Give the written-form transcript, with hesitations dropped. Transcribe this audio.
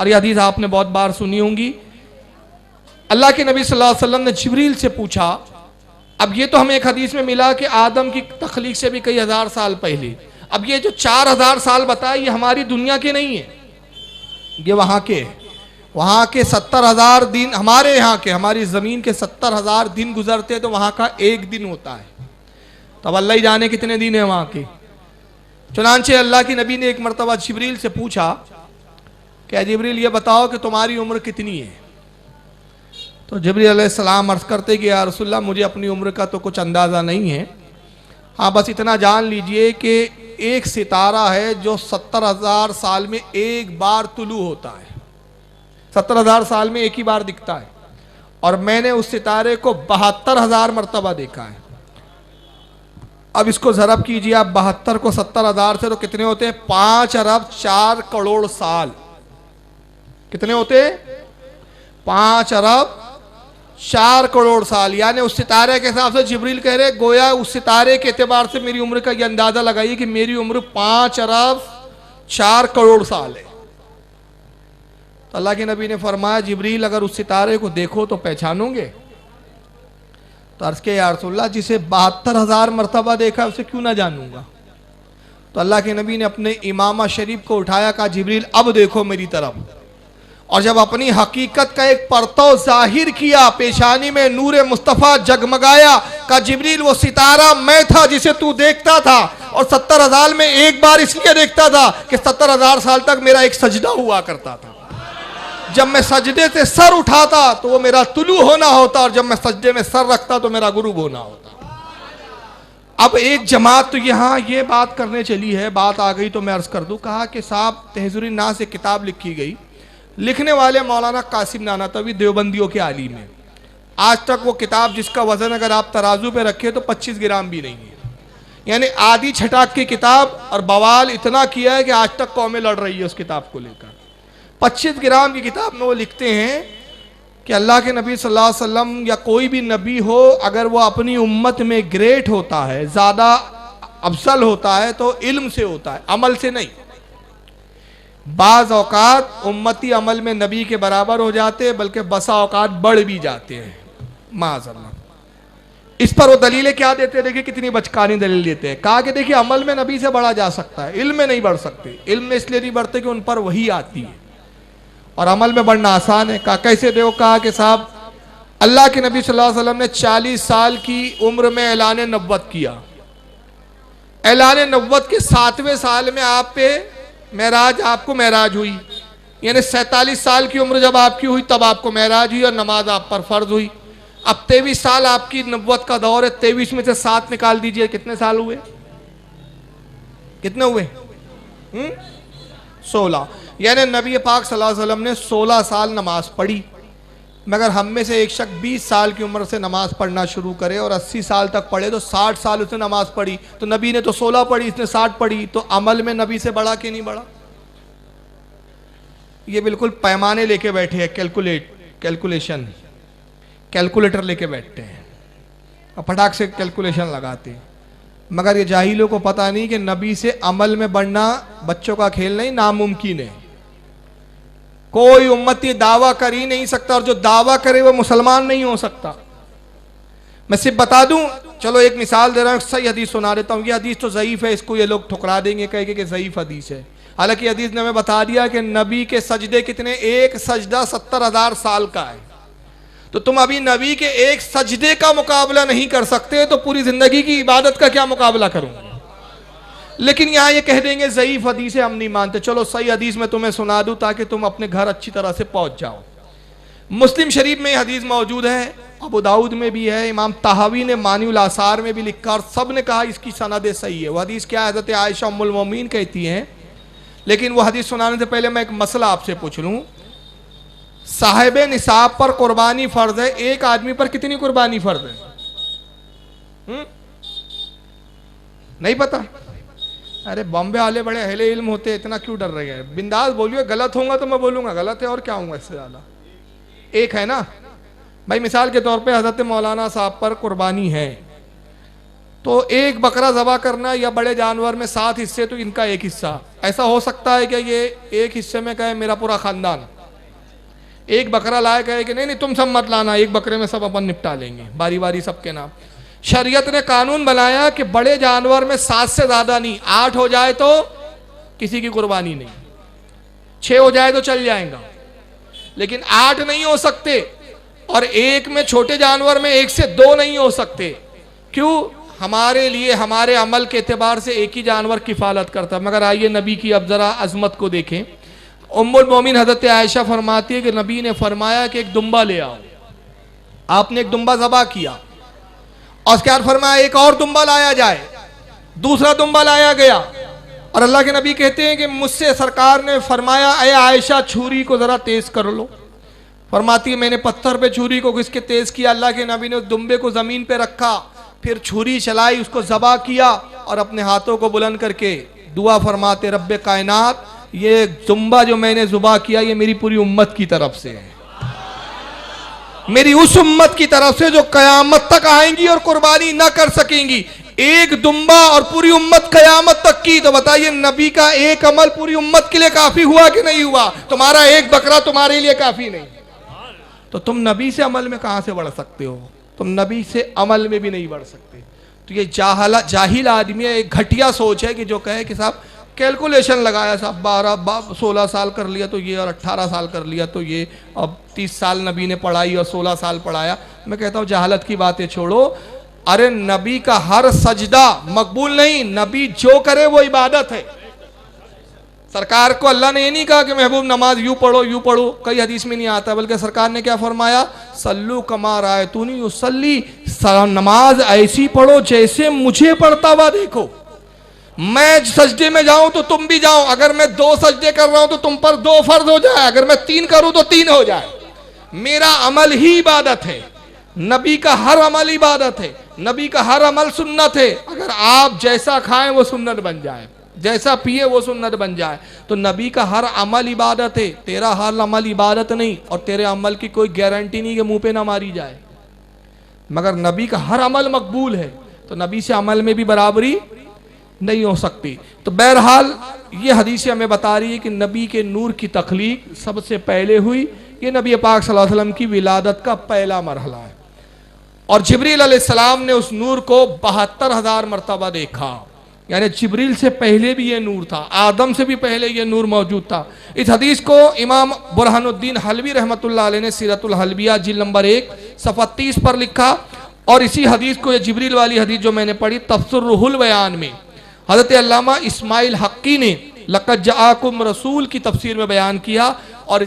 اور یہ حدیث آپ نے بہت بار سنی ہوں گی. اللہ کے نبی صلی اللہ علیہ وسلم نے جبریل سے پوچھا. اب یہ تو ہمیں ایک حدیث میں ملا کہ آدم کی تخلیق سے بھی کئی ہزار سال پہلے. اب یہ جو 4000 سال بتائے یہ ہماری دنیا کے نہیں ہیں, یہ وہاں کے 70,000 دن, ہمارے یہاں کے, ہماری زمین کے 70,000 دن گزرتے تو وہاں کا ایک دن ہوتا ہے. تو اب اللہ ہی جانے کتنے دن ہیں وہاں کے. چنانچہ اللہ کی نبی نے ایک مرتبہ جبریل سے پوچھا کہ اے جبریل یہ بتاؤ کہ تمہاری عمر کتنی ہے. تو جبریل علیہ السلام عرض کرتے کہ یا رسول اللہ مجھے اپنی عمر کا تو کچھ اندازہ نہیں ہے, ہاں بس اتنا جان لیجئے کہ ایک ستارہ ہے جو 70,000 سال میں ایک بار طلوع ہوتا ہے. 70,000 سال میں ایک ہی بار دکھتا ہے, اور میں نے اس ستارے کو 72,000 مرتبہ دیکھا ہے. اب اس کو ضرب کیجئے آپ 72 کو 70,000 سے, تو کتنے ہوتے ہیں؟ 5 ارب 4 کروڑ سال. کتنے ہوتے ہیں؟ 5 ارب 4 کروڑ سال. یعنی اس ستارے کے حساب سے جبریل کہہ رہے گویا اس ستارے کے اعتبار سے میری عمر کا یہ اندازہ لگائیے کہ میری عمر 5 ارب 4 کروڑ سال ہے. تو اللہ کے نبی نے فرمایا جبریل اگر اس ستارے کو دیکھو تو پہچانو گے؟ تو عرض کہ یا رسول اللہ جسے 72,000 مرتبہ دیکھا اسے کیوں نہ جانوں گا. تو اللہ کے نبی نے اپنے امامہ شریف کو اٹھایا, کہا جبریل اب دیکھو میری طرف. اور جب اپنی حقیقت کا ایک پرتو ظاہر کیا, پیشانی میں نور مصطفیٰ جگمگایا, کہا جبریل وہ ستارہ میں تھا جسے تو دیکھتا تھا, اور 70,000 میں ایک بار اس لیے دیکھتا تھا کہ 70,000 سال تک میرا ایک سجدہ ہوا کرتا تھا. جب میں سجدے سے سر اٹھاتا تو وہ میرا طلوع ہونا ہوتا, اور جب میں سجدے میں سر رکھتا تو میرا غروب ہونا ہوتا. اب ایک جماعت تو یہاں یہ بات کرنے چلی ہے, بات آ گئی تو میں عرض کر دوں. کہا کہ صاحب تحذیر الناس سے کتاب لکھی گئی, لکھنے والے مولانا قاسم نانوتوی دیوبندیوں کے عالم ہیں. آج تک وہ کتاب جس کا وزن اگر آپ ترازو پہ رکھے تو 25 گرام بھی نہیں ہے. یعنی آدھی چھٹاک کی کتاب, اور بوال اتنا کیا ہے کہ آج تک قومیں لڑ رہی ہے اس کتاب کو لے کر. 25 گرام کی کتاب میں وہ لکھتے ہیں کہ اللہ کے نبی صلی اللہ علیہ وسلم یا کوئی بھی نبی ہو اگر وہ اپنی امت میں گریٹ ہوتا ہے, زیادہ افضل ہوتا ہے, تو علم سے ہوتا ہے, عمل سے نہیں. بعض اوقات امتی عمل میں نبی کے برابر ہو جاتے بلکہ بسا اوقات بڑھ بھی جاتے ہیں معاذ اللہ. اس پر وہ دلیلیں کیا دیتے ہیں؟ دیکھیں کتنی بچکانی دلیل دیتے ہیں. کہا کہ دیکھیں عمل میں نبی سے بڑھا جا سکتا ہے, علم میں نہیں بڑھ سکتے. علم میں اس لیے نہیں بڑھتے کہ ان پر وحی آتی ہے, اور عمل میں بڑھنا آسان ہے. کہا کیسے دیو؟ کہا کہ صاحب اللہ کے نبی صلی اللہ علیہ وسلم نے 40 سال کی عمر میں اعلان نبوت کیا. اعلان نبوت کے 7ویں سال میں آپ پہ معراج, آپ کو معراج ہوئی. یعنی 47 سال کی عمر جب آپ کی ہوئی تب آپ کو معراج ہوئی, اور نماز آپ پر فرض ہوئی. اب 23 سال آپ کی نبوت کا دور ہے, 23 میں سے 7 نکال دیجئے, کتنے سال ہوئے؟ کتنے ہوئے؟ 16. یعنی نبی پاک صلی اللہ علیہ وسلم نے 16 سال نماز پڑھی. مگر ہم میں سے ایک شخص 20 سال کی عمر سے نماز پڑھنا شروع کرے اور 80 سال تک پڑھے تو 60 سال اس نے نماز پڑھی. تو نبی نے تو 16 پڑھی, اس نے 60 پڑھی, تو عمل میں نبی سے بڑھا کہ نہیں بڑھا؟ یہ بالکل پیمانے لے کے بیٹھے ہیں, کیلکولیشن, کیلکولیٹر لے کے بیٹھتے ہیں اور پھٹاک سے کیلکولیشن لگاتے ہیں. مگر یہ جاہلوں کو پتہ نہیں کہ نبی سے عمل میں بڑھنا بچوں کا کھیل نہیں, ناممکن ہے. کوئی امتی دعویٰ کر ہی نہیں سکتا, اور جو دعویٰ کرے وہ مسلمان نہیں ہو سکتا. میں صرف بتا دوں, چلو ایک مثال دے رہا ہوں, صحیح حدیث سنا دیتا ہوں. یہ حدیث تو ضعیف ہے, اس کو یہ لوگ ٹھکرا دیں گے کہہ کے کہ ضعیف حدیث ہے. حالانکہ حدیث نے ہمیں بتا دیا کہ نبی کے سجدے کتنے, ایک سجدہ 70,000 سال کا ہے. تو تم ابھی نبی کے ایک سجدے کا مقابلہ نہیں کر سکتے تو پوری زندگی کی عبادت کا کیا مقابلہ کروں؟ لیکن یہاں یہ کہہ دیں گے ضعیف حدیث ہے, ہم نہیں مانتے. چلو صحیح حدیث میں تمہیں سنا دوں تاکہ تم اپنے گھر اچھی طرح سے پہنچ جاؤ. مسلم شریف میں یہ حدیث موجود ہے, ابو داؤد میں بھی ہے, امام طحاوی نے مانی الاثار میں بھی لکھا, اور سب نے کہا اس کی سند صحیح ہے. وہ حدیث کیا حضرت عائشہ ام المومنین کہتی ہیں. لیکن وہ حدیث سنانے سے پہلے میں ایک مسئلہ آپ سے پوچھ لوں. صاحب نصاب پر قربانی فرض ہے, ایک آدمی پر کتنی قربانی فرض ہے؟ نہیں پتا؟ ارے بامبے والے بڑے اہل علم ہوتے, اتنا کیوں ڈر رہے ہیں؟ بنداز بولیے, غلط ہوں گا تو میں بولوں گا غلط ہے, اور کیا ہوں گا اس سے زیادہ. ایک ہے نا بھائی, مثال کے طور پہ حضرت مولانا صاحب پر قربانی ہے, تو ایک بکرا ذبح کرنا یا بڑے جانور میں 7 حصے تو ان کا ایک حصہ, ایسا ہو سکتا ہے کہ یہ ایک حصے میں کہے میرا پورا خاندان، ایک بکرا لائے کہے کہ نہیں تم سب مت لانا، ایک بکرے میں سب اپن نپٹا لیں گے باری باری سب کے نام۔ شریعت نے قانون بنایا کہ بڑے جانور میں 7 سے زیادہ نہیں، 8 ہو جائے تو کسی کی قربانی نہیں، 6 ہو جائے تو چل جائیں گا، لیکن 8 نہیں ہو سکتے، اور ایک میں چھوٹے جانور میں 1 سے 2 نہیں ہو سکتے۔ کیوں؟ ہمارے لیے ہمارے عمل کے اعتبار سے ایک ہی جانور کفالت کرتا ہے۔ مگر آئیے نبی کی اب ذرا عظمت کو دیکھیں۔ ام المومن حضرت عائشہ فرماتی ہے کہ نبی نے فرمایا کہ ایک دمبا لے آؤ۔ آپ نے ایک دمبا ذبح کیا، اور اس کے بعد فرمایا ایک اور دمبا لایا جائے، دوسرا دمبا لایا گیا، اور اللہ کے نبی کہتے ہیں کہ مجھ سے سرکار نے فرمایا اے عائشہ چھری کو ذرا تیز کر لو۔ فرماتی ہے میں نے پتھر پہ چھری کو گھس کے تیز کیا، اللہ کے نبی نے اس دمبے کو زمین پہ رکھا، پھر چھری چلائی، اس کو ذبح کیا، اور اپنے ہاتھوں کو بلند کر کے دعا فرماتے رب کائنات یہ دمبا جو میں نے ذبح کیا یہ میری پوری امت کی طرف سے ہے، میری اس امت کی طرف سے جو قیامت تک آئیں گی اور قربانی نہ کر سکیں گی۔ ایک دمبا اور پوری امت قیامت تک کی، تو بتائیے نبی کا ایک عمل پوری امت کے لیے کافی ہوا کہ نہیں ہوا؟ تمہارا ایک بکرا تمہارے لیے کافی نہیں، تو تم نبی سے عمل میں کہاں سے بڑھ سکتے ہو؟ تم نبی سے عمل میں بھی نہیں بڑھ سکتے۔ تو یہ جاہل آدمی ہے، ایک گھٹیا سوچ ہے کہ جو کہے کہ صاحب کیلکولیشن لگایا، صاحب 16 سال کر لیا تو یہ، اور 18 سال کر لیا تو یہ، اب 30 سال نبی نے پڑھائی اور 16 سال پڑھایا۔ میں کہتا ہوں جہالت کی باتیں چھوڑو، ارے نبی کا ہر سجدہ مقبول نہیں، نبی جو کرے وہ عبادت ہے۔ سرکار کو اللہ نے یہ نہیں کہا کہ محبوب نماز یوں پڑھو، کئی حدیث میں نہیں آتا، بلکہ سرکار نے کیا فرمایا؟ صلو کما رأیتونی اصلی، نماز ایسی پڑھو جیسے مجھے پڑھتا ہوا دیکھو۔ میں سجدے میں جاؤں تو تم بھی جاؤ، اگر میں 2 سجدے کر رہا ہوں تو تم پر 2 فرض ہو جائے، اگر میں 3 کروں تو 3 ہو جائے۔ میرا عمل ہی عبادت ہے، نبی کا ہر عمل عبادت ہے، نبی کا ہر عمل سنت ہے۔ اگر آپ جیسا کھائیں وہ سنت بن جائے، جیسا پیے وہ سنت بن جائے، تو نبی کا ہر عمل عبادت ہے، تیرا ہر عمل عبادت نہیں، اور تیرے عمل کی کوئی گارنٹی نہیں کہ منہ پہ نہ ماری جائے، مگر نبی کا ہر عمل مقبول ہے، تو نبی سے عمل میں بھی برابری نہیں ہو سکتی۔ تو بہرحال یہ حدیث ہمیں بتا رہی ہے کہ نبی کے نور کی تخلیق سب سے پہلے ہوئی، یہ نبی پاک صلی اللہ علیہ وسلم کی ولادت کا پہلا مرحلہ ہے، اور جبریل علیہ السلام نے اس نور کو 72,000 مرتبہ دیکھا، یعنی جبریل سے پہلے بھی یہ نور تھا، آدم سے بھی پہلے یہ نور موجود تھا۔ اس حدیث کو امام برہان الدین حلوی رحمۃ اللہ علیہ نے سیرت الحلبیہ جلد نمبر 1 صفحہ 30 پر لکھا، اور اسی حدیث کو، یہ جبریل والی حدیث جو میں نے پڑھی، تفسیر روح البیان میں حضرت علامہ اسماعیل حقی نے لقد جاءکم رسول کی تفسیر میں بیان کیا، اور